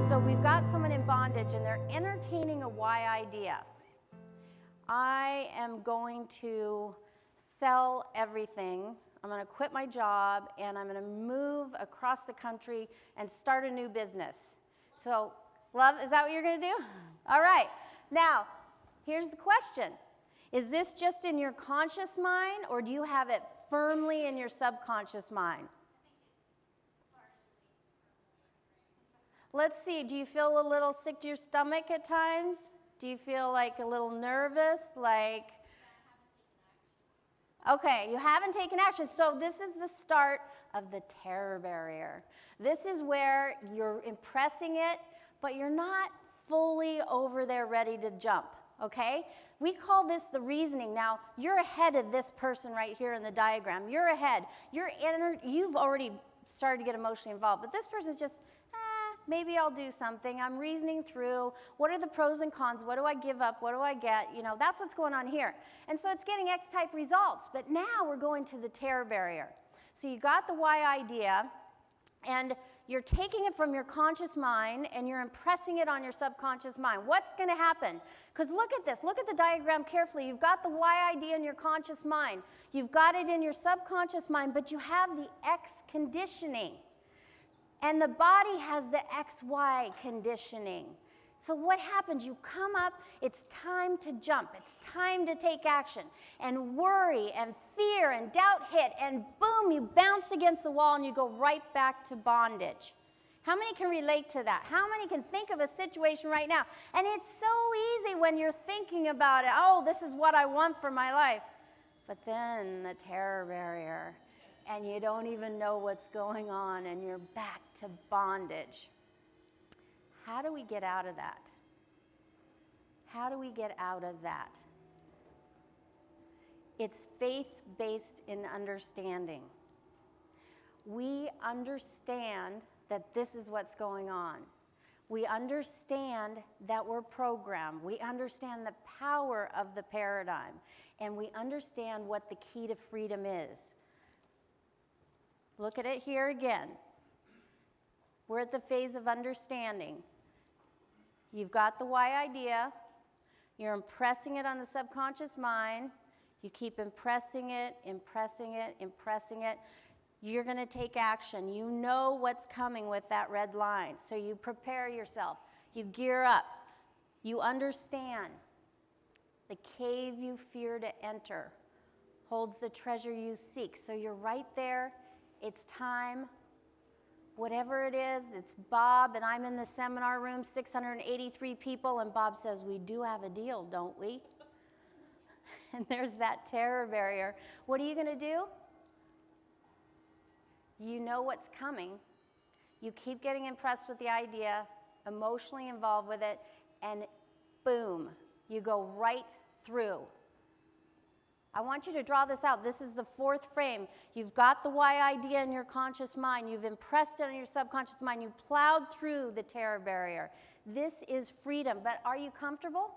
So we've got someone in bondage and they're entertaining a why idea. I am going to sell everything. I'm going to quit my job and I'm going to move across the country and start a new business. So, love, is that what you're going to do? All right. Now, here's the question. Is this just in your conscious mind or do you have it firmly in your subconscious mind? Let's see, do you feel a little sick to your stomach at times? Do you feel like a little nervous, like? Okay, you haven't taken action. So this is the start of the terror barrier. This is where you're impressing it, but you're not fully over there ready to jump, okay? We call this the reasoning. Now, you're ahead of this person right here in the diagram. You're ahead. You've already started to get emotionally involved, but this person's just, maybe I'll do something. I'm reasoning through, what are the pros and cons? What do I give up? What do I get? You know, that's what's going on here. And so it's getting X-type results. But now we're going to the terror barrier. So you got the why idea, and you're taking it from your conscious mind, and you're impressing it on your subconscious mind. What's going to happen? Because look at this. Look at the diagram carefully. You've got the why idea in your conscious mind. You've got it in your subconscious mind, but you have the X conditioning. And the body has the XY conditioning. So what happens? You come up, it's time to jump. It's time to take action. And worry and fear and doubt hit, and boom, you bounce against the wall and you go right back to bondage. How many can relate to that? How many can think of a situation right now? And it's so easy when you're thinking about it. Oh, this is what I want for my life. But then the terror barrier. And you don't even know what's going on, and you're back to bondage. How do we get out of that? How do we get out of that? It's faith-based in understanding. We understand that this is what's going on. We understand that we're programmed. We understand the power of the paradigm, and we understand what the key to freedom is. Look at it here again. We're at the phase of understanding. You've got the why idea. You're impressing it on the subconscious mind. You keep impressing it, impressing it, impressing it. You're going to take action. You know what's coming with that red line. So you prepare yourself. You gear up. You understand. The cave you fear to enter holds the treasure you seek. So you're right there. It's time, whatever it is, it's Bob, and I'm in the seminar room, 683 people, and Bob says, we do have a deal, don't we? And there's that terror barrier. What are you going to do? You know what's coming. You keep getting impressed with the idea, emotionally involved with it, and boom, you go right through. I want you to draw this out. This is the fourth frame. You've got the why idea in your conscious mind. You've impressed it on your subconscious mind. You've plowed through the terror barrier. This is freedom. But are you comfortable?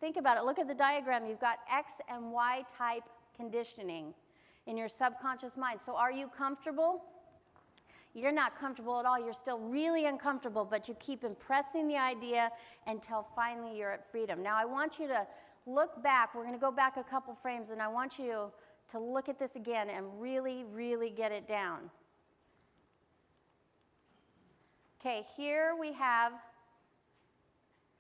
Think about it. Look at the diagram. You've got X and Y type conditioning in your subconscious mind. So are you comfortable? You're not comfortable at all. You're still really uncomfortable, but you keep impressing the idea until finally you're at freedom. Now I want you to look back. We're going to go back a couple frames, and I want you to look at this again and really, really get it down. Okay, here we have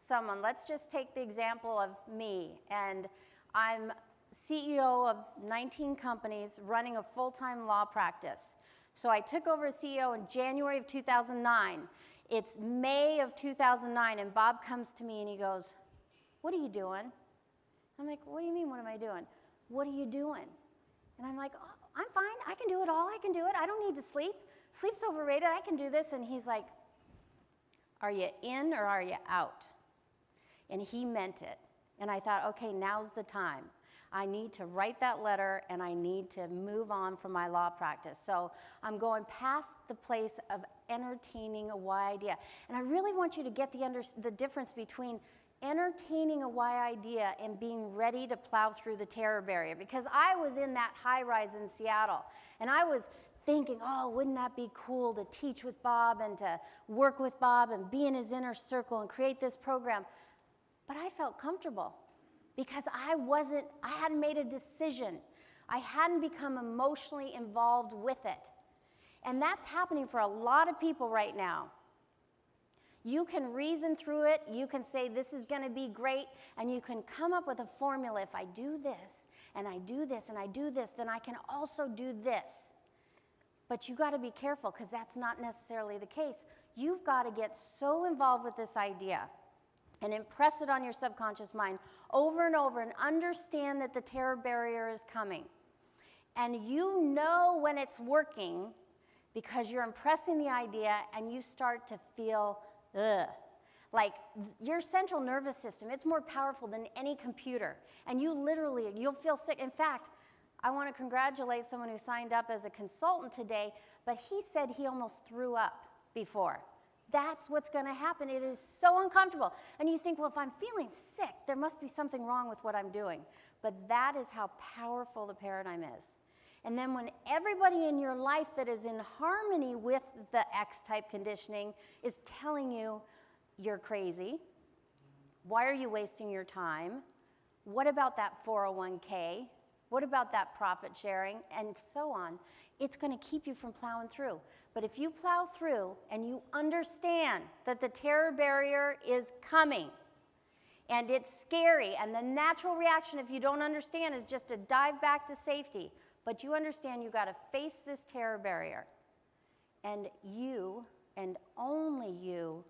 someone. Let's just take the example of me. And I'm CEO of 19 companies running a full-time law practice. So I took over as CEO in January of 2009. It's May of 2009, and Bob comes to me and he goes, "What are you doing?" I'm like, "What do you mean, what am I doing?" "What are you doing?" And I'm like, "Oh, I'm fine. I can do it all. I can do it. I don't need to sleep. Sleep's overrated. I can do this." And he's like, "Are you in or are you out?" And he meant it. And I thought, okay, now's the time. I need to write that letter, and I need to move on from my law practice. So I'm going past the place of entertaining a why idea. And I really want you to get the difference between entertaining a why idea and being ready to plow through the terror barrier. Because I was in that high rise in Seattle, and I was thinking, oh, wouldn't that be cool to teach with Bob and to work with Bob and be in his inner circle and create this program. But I felt comfortable because I hadn't made a decision. I hadn't become emotionally involved with it. And that's happening for a lot of people right now. You can reason through it, you can say this is going to be great, and you can come up with a formula. If I do this, and I do this, and I do this, then I can also do this. But you got to be careful because that's not necessarily the case. You've got to get so involved with this idea and impress it on your subconscious mind over and over and understand that the terror barrier is coming. And you know when it's working because you're impressing the idea and you start to feel like your central nervous system, it's more powerful than any computer. And you'll feel sick. In fact, I want to congratulate someone who signed up as a consultant today, but he said he almost threw up before. That's what's going to happen. It is so uncomfortable. And you think, well, if I'm feeling sick, there must be something wrong with what I'm doing. But that is how powerful the paradigm is. And then when everybody in your life that is in harmony with the X-type conditioning is telling you, you're crazy, why are you wasting your time? What about that 401k? What about that profit sharing? And so on. It's going to keep you from plowing through. But if you plow through and you understand that the terror barrier is coming and it's scary, and the natural reaction if you don't understand is just to dive back to safety. But you understand you've got to face this terror barrier. And you, and only you,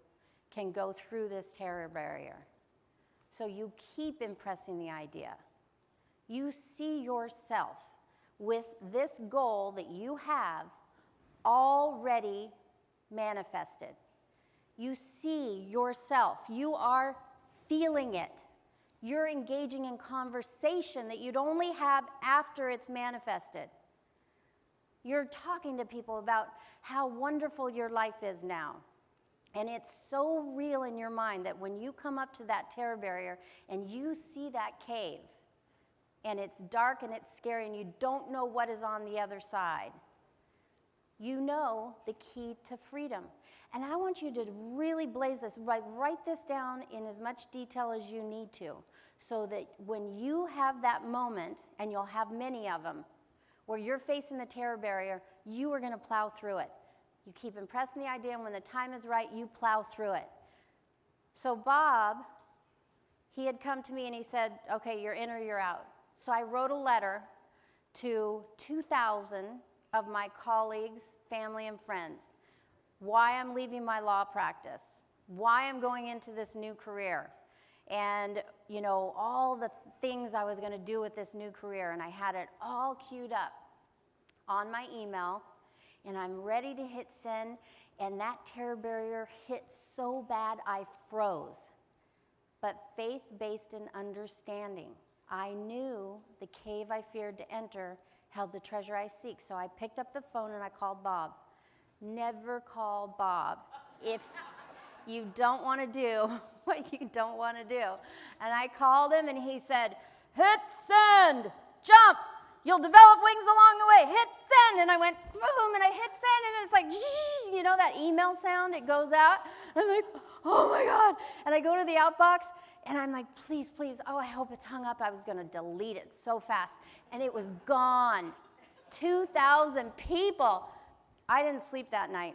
can go through this terror barrier. So you keep impressing the idea. You see yourself with this goal that you have already manifested. You see yourself. You are feeling it. You're engaging in conversation that you'd only have after it's manifested. You're talking to people about how wonderful your life is now. And it's so real in your mind that when you come up to that terror barrier and you see that cave, and it's dark and it's scary and you don't know what is on the other side, you know the key to freedom. And I want you to really blaze this, write this down in as much detail as you need to, so that when you have that moment, and you'll have many of them, where you're facing the terror barrier, you are going to plow through it. You keep impressing the idea, and when the time is right, you plow through it. So Bob, he had come to me and he said, okay, you're in or you're out. So I wrote a letter to 2,000 of my colleagues, family, and friends, why I'm leaving my law practice, why I'm going into this new career, and all the things I was going to do with this new career. And I had it all queued up on my email, and I'm ready to hit send, and that terror barrier hit so bad I froze. But faith-based in understanding. I knew the cave I feared to enter held the treasure I seek. So I picked up the phone and I called Bob. Never call Bob if you don't want to do what you don't want to do. And I called him and he said, hit send, jump, you'll develop wings along the way, hit send. And I went, boom, and I hit send, and it's like, that email sound, it goes out. And I'm like, oh my God. And I go to the outbox, and I'm like, please, oh, I hope it's hung up. I was going to delete it so fast. And it was gone. 2,000 people. I didn't sleep that night.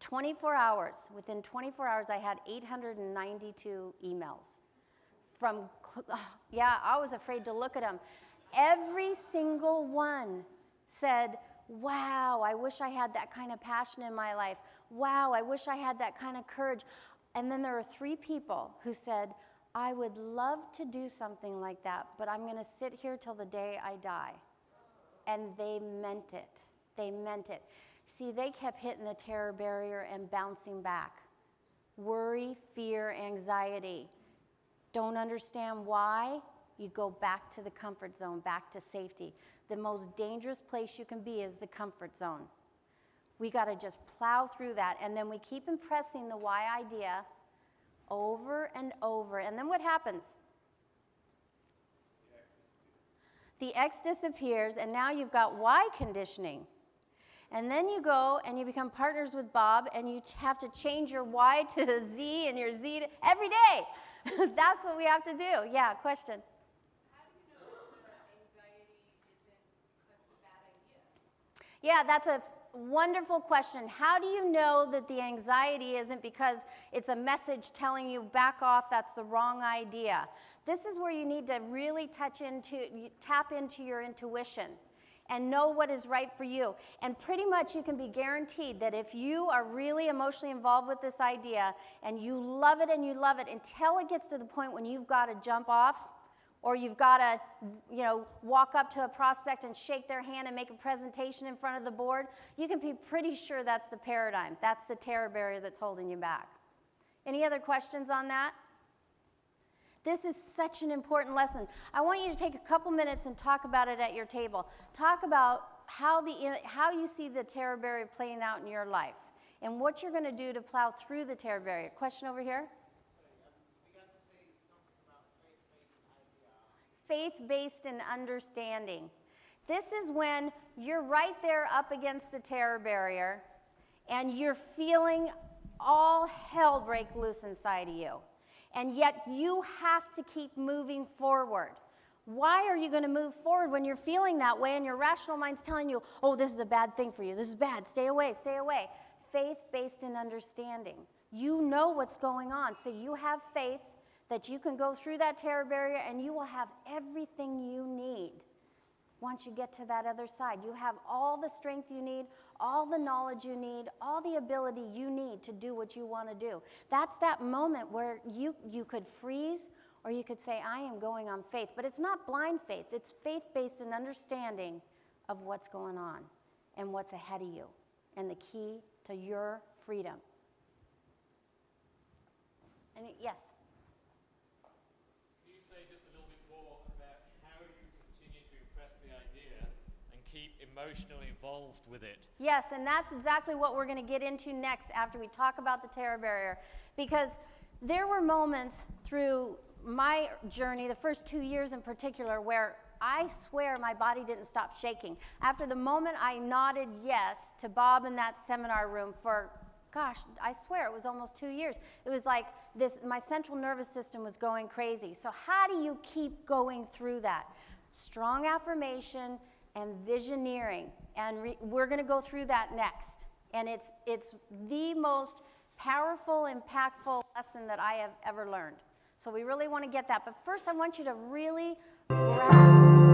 24 hours. Within 24 hours, I had 892 emails. I was afraid to look at them. Every single one said, wow, I wish I had that kind of passion in my life. Wow, I wish I had that kind of courage. And then there were 3 people who said, I would love to do something like that, but I'm going to sit here till the day I die. And they meant it. They meant it. See, they kept hitting the terror barrier and bouncing back. Worry, fear, anxiety. Don't understand why? You go back to the comfort zone, back to safety. The most dangerous place you can be is the comfort zone. We got to just plow through that, and then we keep impressing the why idea over and over. And then what happens? The X disappears, and now you've got Y conditioning. And then you go and you become partners with Bob, and you have to change your Y to a Z and your Z to every day. That's what we have to do. Yeah, question. How do you know that anxiety isn't because of a bad idea? Yeah, that's a wonderful question. How do you know that the anxiety isn't because it's a message telling you back off, that's the wrong idea? This is where you need to really tap into your intuition and know what is right for you. And pretty much you can be guaranteed that if you are really emotionally involved with this idea and you love it until it gets to the point when you've got to jump off, or you've got to, walk up to a prospect and shake their hand and make a presentation in front of the board, you can be pretty sure that's the paradigm. That's the terror barrier that's holding you back. Any other questions on that? This is such an important lesson. I want you to take a couple minutes and talk about it at your table. Talk about how you see the terror barrier playing out in your life and what you're going to do to plow through the terror barrier. Question over here? Faith-based and understanding. This is when you're right there up against the terror barrier and you're feeling all hell break loose inside of you. And yet you have to keep moving forward. Why are you going to move forward when you're feeling that way and your rational mind's telling you, oh, this is a bad thing for you. This is bad. Stay away. Stay away. Faith-based in understanding. You know what's going on. So you have faith that you can go through that terror barrier and you will have everything you need once you get to that other side. You have all the strength you need, all the knowledge you need, all the ability you need to do what you want to do. That's that moment where you could freeze or you could say, I am going on faith. But it's not blind faith. It's faith-based in understanding of what's going on and what's ahead of you and the key to your freedom. Yes? Emotionally involved with it. Yes, and that's exactly what we're going to get into next after we talk about the terror barrier. Because there were moments through my journey, the first 2 years in particular, where I swear my body didn't stop shaking. After the moment I nodded yes to Bob in that seminar room for, gosh, I swear it was almost 2 years. It was like my central nervous system was going crazy. So how do you keep going through that? Strong affirmation and visioneering, and we're going to go through that next. And it's the most powerful, impactful lesson that I have ever learned. So we really want to get that. But first, I want you to really grasp